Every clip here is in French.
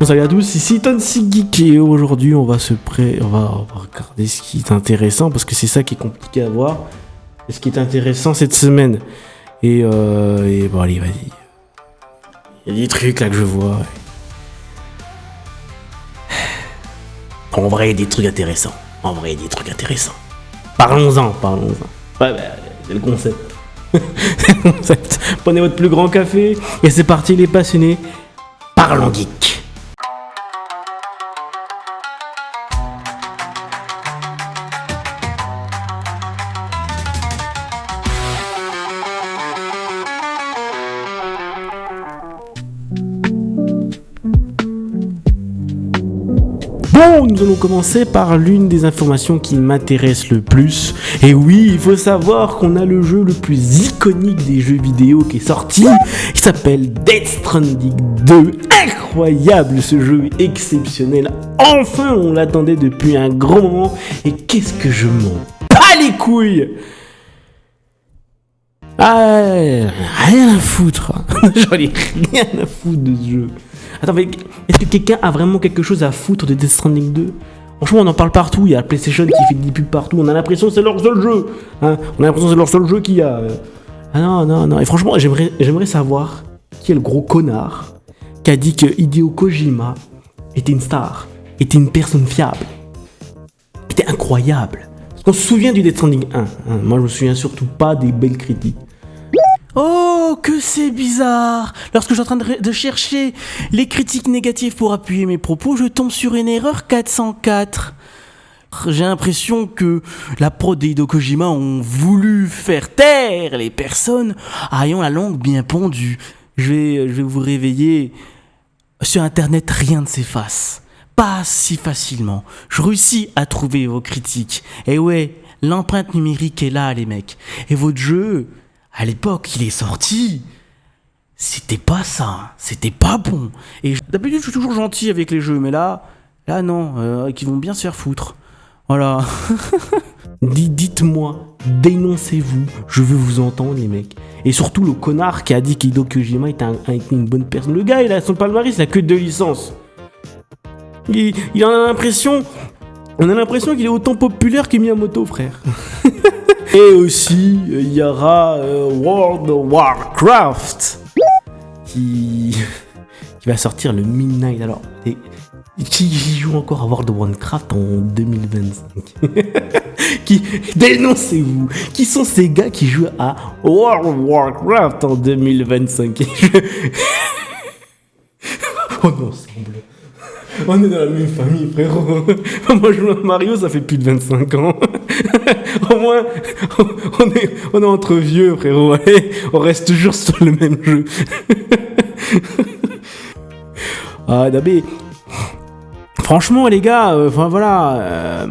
Salut à tous, ici Tonsi Geek et aujourd'hui on va regarder ce qui est intéressant parce que c'est ça qui est compliqué à voir. Et ce qui est intéressant cette semaine. Et bon allez vas-y. Il y a des trucs là que je vois. En vrai il y a des trucs intéressants. Parlons-en. Ouais, c'est le concept. Prenez votre plus grand café et c'est parti les passionnés. Parlons geek. Bon, nous allons commencer par l'une des informations qui m'intéresse le plus. Et oui, il faut savoir qu'on a le jeu le plus iconique des jeux vidéo qui est sorti. Il s'appelle Death Stranding 2. Incroyable ce jeu, exceptionnel. Enfin, on l'attendait depuis un grand moment. Et qu'est-ce que je m'en bats les couilles! Ah, rien à foutre. J'en ai rien à foutre de ce jeu. Attends, mais est-ce que quelqu'un a vraiment quelque chose à foutre de Death Stranding 2? Franchement, on en parle partout. Il y a PlayStation qui fait des pubs partout. On a l'impression que c'est leur seul jeu. Hein, on a l'impression que c'est leur seul jeu qu'il y a. Ah non. Et franchement, j'aimerais savoir qui est le gros connard qui a dit que Hideo Kojima était une star, était une personne fiable, était incroyable. Parce qu'on se souvient du Death Stranding 1. Hein, moi, je me souviens surtout pas des belles critiques. Oh, que c'est bizarre! Lorsque je suis en train de chercher les critiques négatives pour appuyer mes propos, je tombe sur une erreur 404. J'ai l'impression que la prod de Hideo Kojima ont voulu faire taire les personnes ayant la langue bien pendue. Je vais vous réveiller. Sur Internet, rien ne s'efface. Pas si facilement. Je réussis à trouver vos critiques. Et ouais, l'empreinte numérique est là, les mecs. Et votre jeu... À l'époque, il est sorti, c'était pas ça, c'était pas bon. Et d'habitude, je suis toujours gentil avec les jeux, mais là non, qu'ils vont bien se faire foutre. Voilà. Dites-moi, dénoncez-vous, je veux vous entendre, les mecs. Et surtout, le connard qui a dit qu'Hideo Kojima était une bonne personne. Le gars, il a son palmarès, il a que 2 licences. Il en a l'impression... On a l'impression qu'il est autant populaire que Miyamoto, frère. Et aussi, il y aura World of Warcraft qui va sortir le Midnight. Alors, qui joue encore à World of Warcraft en 2025? Dénoncez-vous. Qui sont ces gars qui jouent à World of Warcraft en 2025? On ensemble. On est dans la même famille, frérot. Moi, je joue à Mario, ça fait plus de 25 ans. Au moins, on est entre vieux, frérot. Allez, on reste toujours sur le même jeu. Ah, mais... Franchement, les gars, voilà...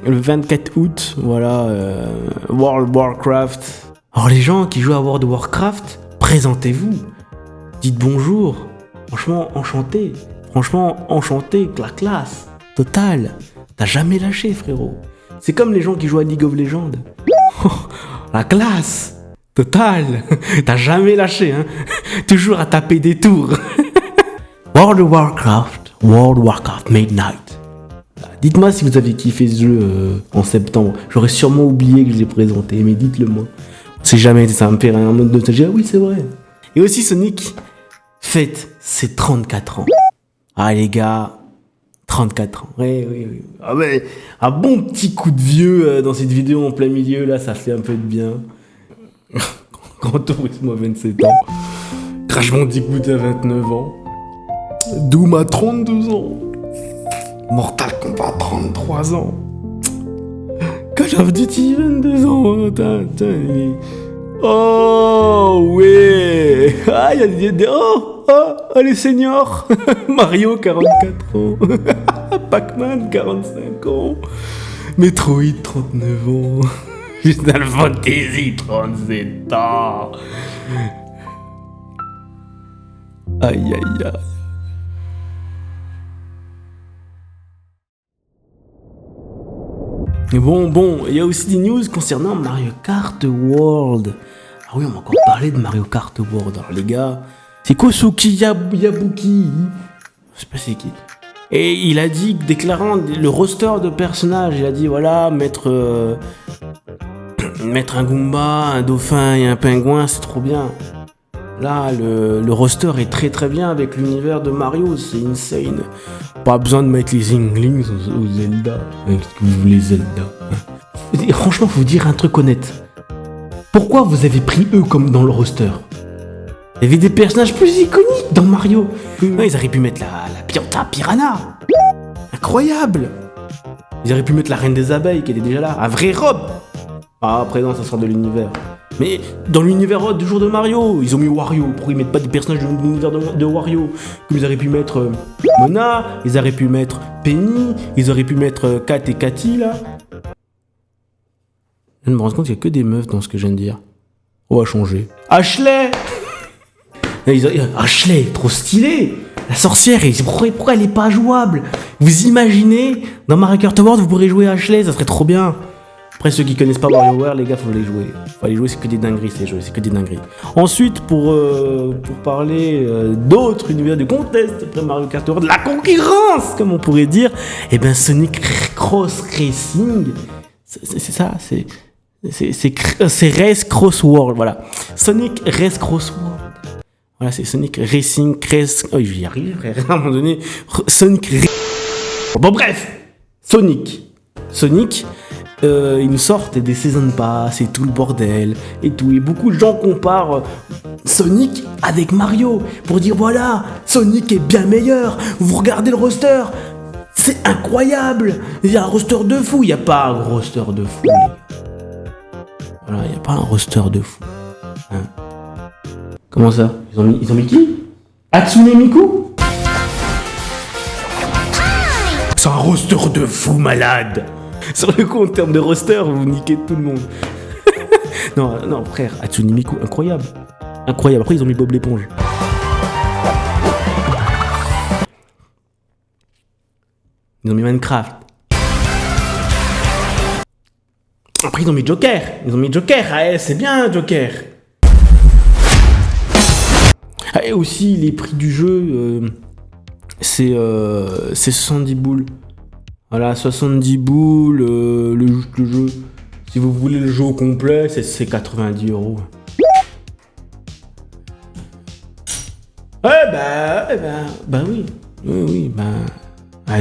le 24 août, voilà... World of Warcraft. Alors, les gens qui jouent à World of Warcraft, présentez-vous. Dites bonjour. Franchement, enchanté, la classe, totale. T'as jamais lâché, frérot. C'est comme les gens qui jouent à League of Legends. Oh, la classe, totale. T'as jamais lâché, hein. Toujours à taper des tours. World of Warcraft Midnight. Dites-moi si vous avez kiffé ce jeu en septembre. J'aurais sûrement oublié que je l'ai présenté, mais dites-le moi. On sait jamais, ça va me faire un mode de nostalgie. Ah oui, c'est vrai. Et aussi Sonic fête ses 34 ans. Ah les gars, 34 ans. Oui. Ah ouais, un bon petit coup de vieux dans cette vidéo en plein milieu, là, ça fait un peu de bien. Grand Turismo à 27 ans. Crash Bandicoot à 29 ans. Doom à 32 ans. Mortal Kombat à 33 ans. Call of Duty 22 ans. Oh ouais. Ah, il y a des... Oh, les seniors. Mario, 44 ans. Pac-Man, 45 ans. Metroid, 39 ans. Final Fantasy, 37 ans. Aïe. Bon, il y a aussi des news concernant Mario Kart World. Ah oui, on va encore parler de Mario Kart World. Alors les gars, c'est Kosuke Yabuki. Je sais pas c'est qui. Et il a dit, déclarant le roster de personnages, il a dit voilà, mettre un Goomba, un dauphin et un pingouin, c'est trop bien. Là, le roster est très très bien avec l'univers de Mario, c'est insane. Pas besoin de mettre les Inklings au Zelda. Qu'est-ce que vous voulez Zelda? Et franchement, faut vous dire un truc honnête. Pourquoi vous avez pris eux comme dans le roster? Il y avait des personnages plus iconiques dans Mario. Ouais, ils auraient pu mettre la Piranha. Incroyable. Ils auraient pu mettre la Reine des Abeilles qui était déjà là. Un vrai Rob. Ah, après non, ça sort de l'univers. Mais dans l'univers du jour de Mario, ils ont mis Wario. Pourquoi ils mettent pas des personnages de l'univers de Wario? Comme ils auraient pu mettre Mona, ils auraient pu mettre Penny, ils auraient pu mettre Kat et Cathy là. Je me rends compte qu'il n'y a que des meufs dans ce que je viens de dire. On va changer. Ashley. Ashley, trop stylé. La sorcière, pourquoi elle est pas jouable? Vous imaginez, dans Mario Kart World, vous pourrez jouer Ashley, ça serait trop bien. Après, ceux qui connaissent pas WarioWare, les gars, faut les jouer. Faut les jouer, c'est que des dingueries, c'est que des dingueries. Ensuite, pour parler d'autres univers de contest après Mario Kart World, la concurrence, comme on pourrait dire, et ben Sonic Cross Racing, c'est ça, c'est Race Cross World, voilà. Sonic Race Cross World. Voilà, c'est Sonic Racing Race... Oh, j'y arrive, frère, à un moment donné. Sonic... Bon, bref. Sonic, ils nous sortent des Season Pass et tout le bordel et tout. Et beaucoup de gens comparent Sonic avec Mario pour dire voilà, Sonic est bien meilleur. Vous regardez le roster, c'est incroyable. Il y a un roster de fou. Il n'y a pas un roster de fou. Voilà, il n'y a pas un roster de fou. Hein. Comment ça? Ils ont mis qui? Hatsune Miku? C'est un roster de fou malade. Sur le coup, en termes de roster, vous niquez tout le monde. non, frère, Hatsune Miku, incroyable. Incroyable. Après, ils ont mis Bob l'éponge. Ils ont mis Minecraft. Après, ils ont mis Joker. Ah, c'est bien, Joker. Ah, et aussi, les prix du jeu, c'est 70 boules. Voilà, 70 boules, le jeu. Si vous voulez le jeu au complet, c'est 90 €. Oui,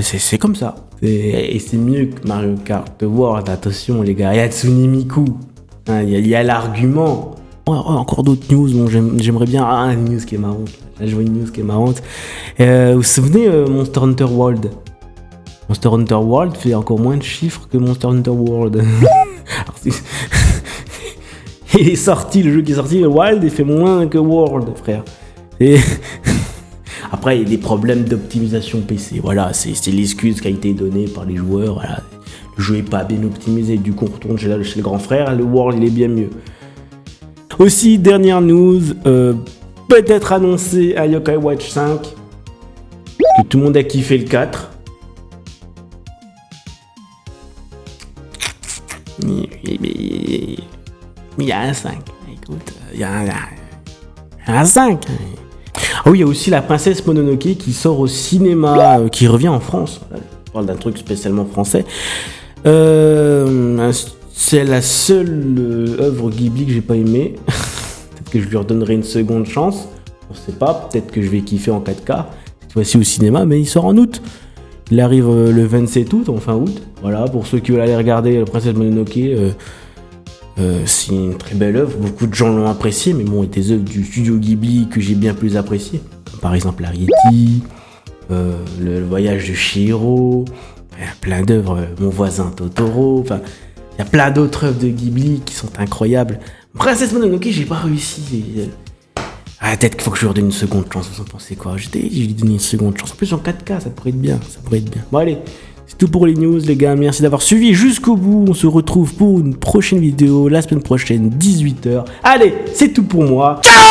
c'est comme ça. Et c'est mieux que Mario Kart World, attention les gars, il y a Hatsune Miku. Il y a l'argument. Encore d'autres news, bon, j'aimerais bien... Ah, une news qui est marrante. Là, je vois une news qui est marrante. Vous vous souvenez Monster Hunter World? Monster Hunter World fait encore moins de chiffres que Monster Hunter World. Il est sorti, le jeu qui est sorti, le Wild, il fait moins que World, frère. Et... Après, il y a des problèmes d'optimisation PC. Voilà, c'est l'excuse qui a été donnée par les joueurs. Voilà. Le jeu est pas bien optimisé. Du coup, on retourne chez le grand frère. Le World, il est bien mieux. Aussi, dernière news, peut-être annoncé à Yokai Watch 5. Parce que tout le monde a kiffé le 4. Mais il y a un 5. Écoute, il y a un 5. Ah oui, il y a aussi la princesse Mononoke qui sort au cinéma, qui revient en France. Je parle d'un truc spécialement français. C'est la seule œuvre Ghibli que j'ai pas aimée. Peut-être que je lui redonnerai une seconde chance. On sait pas, peut-être que je vais kiffer en 4K. Cette fois-ci au cinéma, mais il sort en août. Il arrive le 27 août, en fin août. Voilà, pour ceux qui veulent aller regarder la princesse Mononoke, c'est une très belle œuvre. Beaucoup de gens l'ont apprécié, mais bon, il y a des œuvres du studio Ghibli que j'ai bien plus appréciées. Par exemple, Arrietty, le voyage de Chihiro. Il y a plein d'œuvres, Mon voisin Totoro. Enfin, il y a plein d'autres œuvres de Ghibli qui sont incroyables. Princesse Mononoke, j'ai pas réussi. Peut-être qu'il faut que je lui redonne une seconde chance. Vous en pensez quoi? Je lui ai donné une seconde chance. En plus, en 4K, ça pourrait être bien. Bon, allez, c'est tout pour les news, les gars. Merci d'avoir suivi jusqu'au bout. On se retrouve pour une prochaine vidéo la semaine prochaine, 18h. Allez, c'est tout pour moi. Ciao!